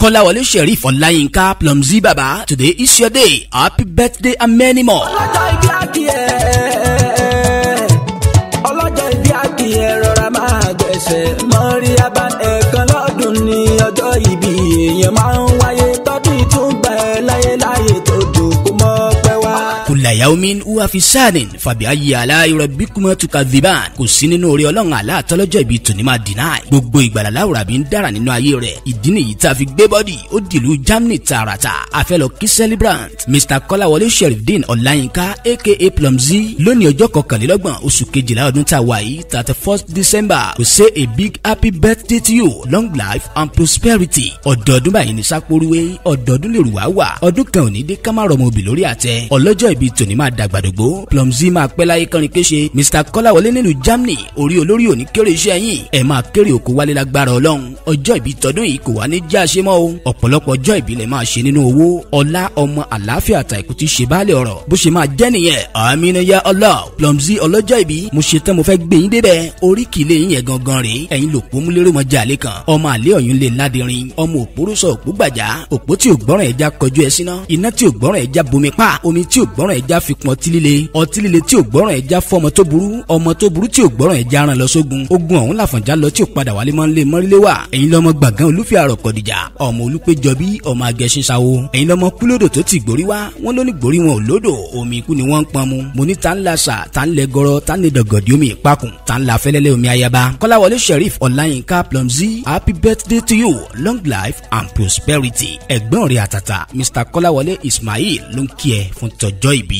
Kọ́láwọlé Sheriff Ọláyínká Plumzy Baba, today is your day. Happy birthday and many more. Ọlọ́jọ́ ìbí àkìyẹ rọra máa gbẹ̀sẹ̀ mọ́rí abá ẹ̀kan lọ́dún ní ọjọ́ ìbí èèyàn máa ń wáyé tọ́dún tún gbà ẹ́ láyé tó dùn kó mọ́ pẹ́ wá. Kulla yawmin huwa fi shanin fàbí ayé aláì rabbikuma tukadhiban. Kò sí nínú orí ọlọ́run àlá àtọ́lọ́jọ́ ìbí tòní máa deny. Gbogbo ìgbàlá láwùrà bí ń dára nínú ayé rẹ̀. Ìdí nìyí tá a fi gbé bọ́dì ó dìlú Germany tààràtà. A fẹ́ lọ kí celebrant Mr. Kọ́láwọlé Sheriff Ọláyínká aka Plumzy lónìí ọjọ́ 21 oṣù kejìlá ọdún tá a wà yìí 31st December. To say a big happy birthday to you, long life and prosperity. Ọ̀dọ̀ọdún báyìí ní sápóruwé, ọ̀dọ̀ọdún lè rù wá wà. Ọdún kan ò ní dé ká má rọmọ òbí lórí àtẹ. Ọlọ́jọ́ ìbí tòní máa dàgbàdògbò. Plumzy máa pẹ́ láyé kọrin kéṣe. Mr. Kọ́láwọlé nílùú Germany, orí olórí òní kéré iṣẹ́ yín. Ẹ máa kéré òkú wálé lágbára Ọlọ́run. Ọjọ́ ìbí tọdún yìí kò wá ní já ṣe mọ́ o. Ọ̀pọ̀lọpọ̀ ọjọ́ ìbí lẹ máa ṣe nínú owó, ọlá, ọmọ, àlàáfíà àtàìkú tí ṣe báàlẹ̀ ọ̀rọ̀. Bó ṣe máa jẹ́ nìyẹn. Àmín ya Allah. Plumzy ọlọ́jọ́ ìbí, mo ṣe tán mo fẹ́ gbé yín débẹ̀. Oriki ilé yín yẹn gangan rèé. Ẹ̀yin Opomulero mọ jàlé kan. Ọmọ àlè ọ̀yún lè ládìrín. Ọmọ òpórúsọ òpó gbàjà. Òpó tí ò gbọ́ràn ẹja kọjú ẹ síná. Iná tí ò gbọ́ràn ẹja bomi pa. Omi tí ò gbọ́ràn ẹja fi pọn ọtí líle. Ọtí líle tí ò gbọ́ràn ẹja fọmọ tó burú. Ọmọ tó burú tí ò gbọ́ràn ẹja rán lọ sógun. Ogun ọ̀hún làfọ̀njá lọ tí ò padà wálé mọ́ nílé mọ́rílé wà. Ẹ̀yin lọ́mọ gbàgán olúfẹ́ àròkọ̀dìjà. Ọmọ olúpéjọ bí ọmọ agẹṣin sáwó. Ẹ̀yin lọ́mọ kúlódò tó ti gbórí wá. Wọ́n ló ní gbórí wọn ò lódò. Omi ikú ni wọ́n ń pọn mu. Mo ní ta ń la sà, ta ń lẹ gọrọ, ta ń lẹ dọ̀gọ̀dì omi ìpakùn, ta ń la fẹ́lẹ́lẹ́ omi ayaba. Kọ́láwọlé Sheriff Ọláyínká Plumzy, happy birthday to you, long life and prosperity. Ẹ̀gbọ́n rẹ̀ àtàtà Mr. Kọ́láwọlé Ismail ló ń kí ẹ fún tọjọ́ ìbí.